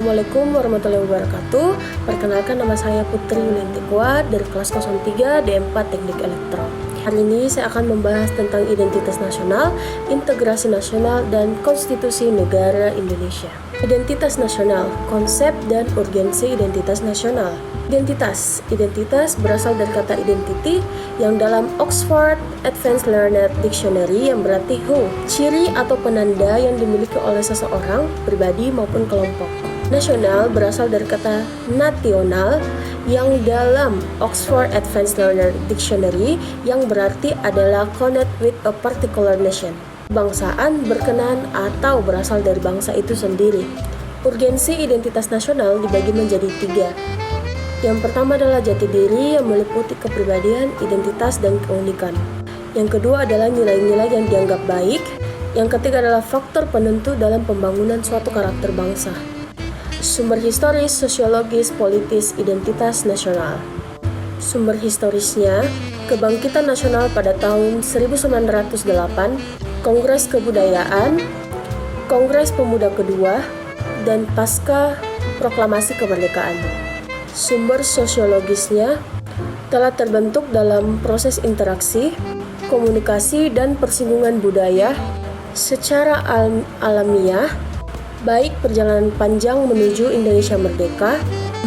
Assalamualaikum warahmatullahi wabarakatuh. Perkenalkan, nama saya Putri Yulianti Kuat dari kelas 03 D4 Teknik Elektro. Hari ini saya akan membahas tentang identitas nasional, integrasi nasional, dan konstitusi negara Indonesia. Identitas nasional, konsep dan urgensi identitas nasional. Identitas berasal dari kata identity yang dalam Oxford Advanced Learner Dictionary yang berarti who, ciri atau penanda yang dimiliki oleh seseorang, pribadi maupun kelompok. Nasional berasal dari kata national yang dalam Oxford Advanced Learner Dictionary yang berarti adalah connect with a particular nation. Bangsaan berkenan atau berasal dari bangsa itu sendiri. Urgensi identitas nasional dibagi menjadi 3. Yang pertama adalah jati diri yang meliputi kepribadian, identitas, dan keunikan. Yang kedua adalah nilai-nilai yang dianggap baik. Yang ketiga adalah faktor penentu dalam pembangunan suatu karakter bangsa. Sumber historis, sosiologis, politis, identitas nasional. Sumber historisnya, kebangkitan nasional pada tahun 1908, Kongres Kebudayaan, Kongres Pemuda Kedua, dan pasca Proklamasi Kemerdekaan. Sumber sosiologisnya telah terbentuk dalam proses interaksi, komunikasi, dan persinggungan budaya secara alamiah, baik perjalanan panjang menuju Indonesia merdeka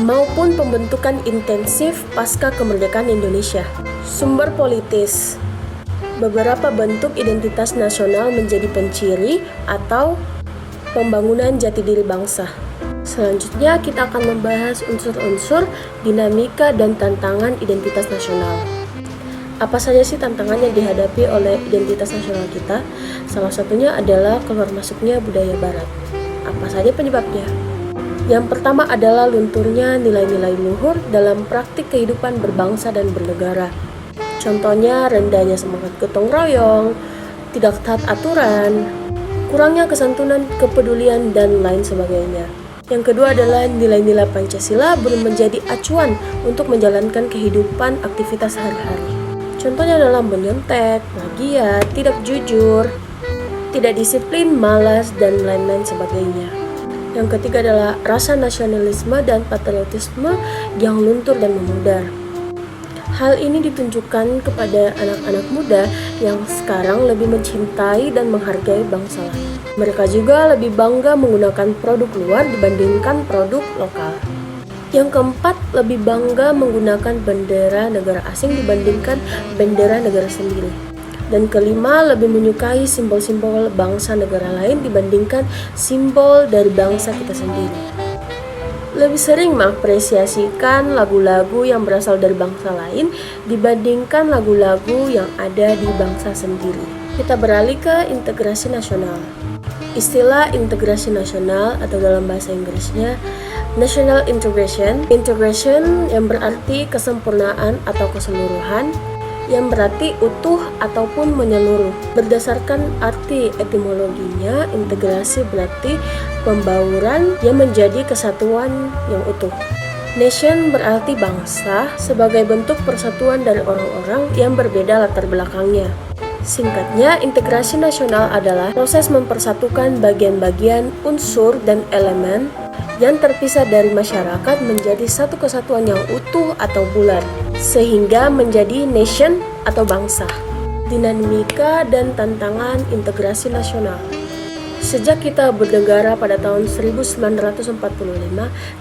maupun pembentukan intensif pasca kemerdekaan Indonesia. Sumber politis, beberapa bentuk identitas nasional menjadi penciri atau pembangunan jati diri bangsa. Selanjutnya kita akan membahas unsur-unsur, dinamika, dan tantangan identitas nasional. Apa saja sih tantangan yang dihadapi oleh identitas nasional kita? Salah satunya adalah keluar masuknya budaya barat. Apa saja penyebabnya? Yang pertama adalah lunturnya nilai-nilai luhur dalam praktik kehidupan berbangsa dan bernegara. Contohnya rendahnya semangat gotong royong, tidak taat aturan, kurangnya kesantunan, kepedulian, dan lain sebagainya. Yang kedua adalah nilai-nilai Pancasila belum menjadi acuan untuk menjalankan kehidupan aktivitas sehari-hari. Contohnya adalah menyontek, plagiat, tidak jujur, tidak disiplin, malas, dan lain-lain sebagainya. Yang ketiga adalah rasa nasionalisme dan patriotisme yang luntur dan memudar. Hal ini ditunjukkan kepada anak-anak muda yang sekarang lebih mencintai dan menghargai bangsa lain. Mereka juga lebih bangga menggunakan produk luar dibandingkan produk lokal. Yang keempat, lebih bangga menggunakan bendera negara asing dibandingkan bendera negara sendiri. Dan kelima, lebih menyukai simbol-simbol bangsa negara lain dibandingkan simbol dari bangsa kita sendiri. Lebih sering mengapresiasikan lagu-lagu yang berasal dari bangsa lain dibandingkan lagu-lagu yang ada di bangsa sendiri. Kita beralih ke integrasi nasional. Istilah integrasi nasional atau dalam bahasa Inggrisnya National Integration. Integration yang berarti kesempurnaan atau keseluruhan, yang berarti utuh ataupun menyeluruh. Berdasarkan arti etimologinya, integrasi berarti pembauran yang menjadi kesatuan yang utuh. Nation berarti bangsa sebagai bentuk persatuan dari orang-orang yang berbeda latar belakangnya. Singkatnya, integrasi nasional adalah proses mempersatukan bagian-bagian, unsur, dan elemen yang terpisah dari masyarakat menjadi satu kesatuan yang utuh atau bulat, sehingga menjadi nation atau bangsa. Dinamika dan tantangan integrasi nasional. Sejak kita bernegara pada tahun 1945,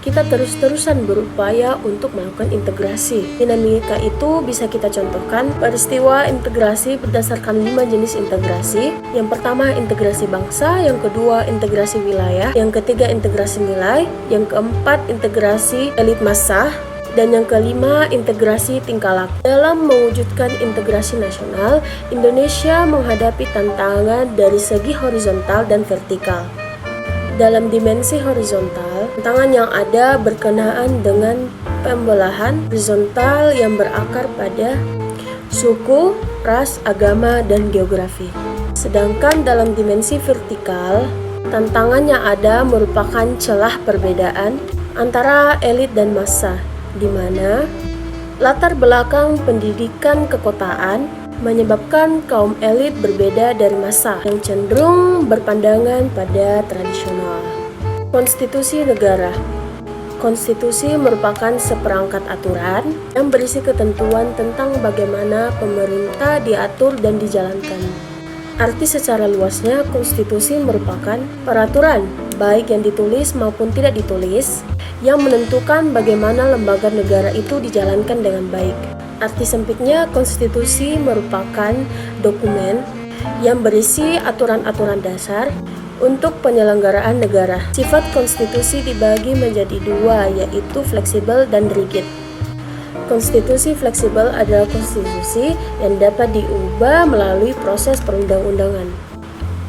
kita terus-terusan berupaya untuk melakukan integrasi. Dinamika itu bisa kita contohkan peristiwa integrasi berdasarkan 5 jenis integrasi. Yang pertama, integrasi bangsa. Yang kedua, integrasi wilayah. Yang ketiga, integrasi nilai. Yang keempat, integrasi elit massa. Dan yang kelima, integrasi tingkah laku. Dalam mewujudkan integrasi nasional, Indonesia menghadapi tantangan dari segi horizontal dan vertikal. Dalam dimensi horizontal, tantangan yang ada berkenaan dengan pembelahan horizontal yang berakar pada suku, ras, agama, dan geografi. Sedangkan dalam dimensi vertikal, tantangan yang ada merupakan celah perbedaan antara elit dan massa, di mana latar belakang pendidikan kekotaan menyebabkan kaum elit berbeda dari massa yang cenderung berpandangan pada tradisional. Konstitusi negara. Konstitusi merupakan seperangkat aturan yang berisi ketentuan tentang bagaimana pemerintah diatur dan dijalankan. Arti secara luasnya, konstitusi merupakan peraturan, baik yang ditulis maupun tidak ditulis, yang menentukan bagaimana lembaga negara itu dijalankan dengan baik. Arti sempitnya, konstitusi merupakan dokumen yang berisi aturan-aturan dasar untuk penyelenggaraan negara. Sifat konstitusi dibagi menjadi dua, yaitu fleksibel dan rigid. Konstitusi fleksibel adalah konstitusi yang dapat diubah melalui proses perundang-undangan.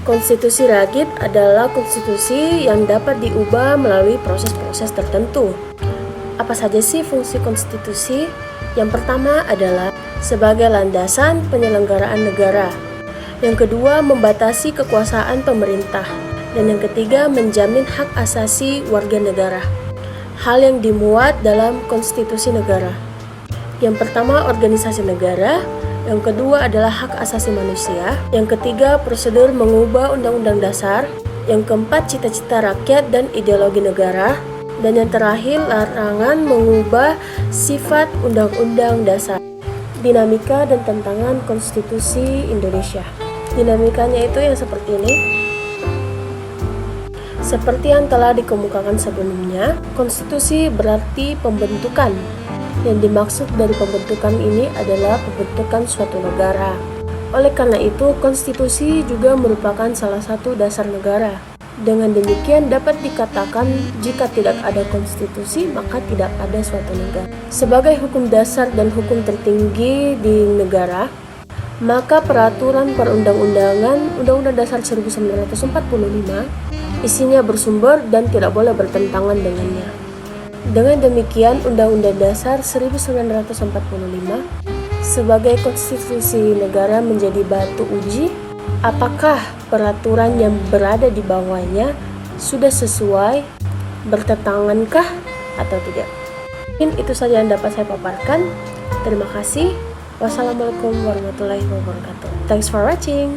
Konstitusi rigid adalah konstitusi yang dapat diubah melalui proses-proses tertentu. Apa saja sih fungsi konstitusi? Yang pertama adalah sebagai landasan penyelenggaraan negara. Yang kedua, membatasi kekuasaan pemerintah. Dan yang ketiga, menjamin hak asasi warga negara. Hal yang dimuat dalam konstitusi negara. Yang pertama, organisasi negara. Yang kedua adalah hak asasi manusia. Yang ketiga, prosedur mengubah undang-undang dasar. Yang keempat, cita-cita rakyat dan ideologi negara. Dan yang terakhir, larangan mengubah sifat undang-undang dasar. Dinamika dan tantangan konstitusi Indonesia. Dinamikanya itu yang seperti ini. Seperti yang telah dikemukakan sebelumnya, konstitusi berarti pembentukan. Yang dimaksud dari pembentukan ini adalah pembentukan suatu negara. Oleh karena itu, konstitusi juga merupakan salah satu dasar negara. Dengan demikian dapat dikatakan jika tidak ada konstitusi, maka tidak ada suatu negara. Sebagai hukum dasar dan hukum tertinggi di negara, maka peraturan perundang-undangan Undang-Undang Dasar 1945 isinya bersumber dan tidak boleh bertentangan dengannya. Dengan demikian, Undang-Undang Dasar 1945 sebagai konstitusi negara menjadi batu uji apakah peraturan yang berada di bawahnya sudah sesuai, bertentangankah atau tidak. Mungkin itu saja yang dapat saya paparkan. Terima kasih. Wassalamualaikum warahmatullahi wabarakatuh. Thanks for watching.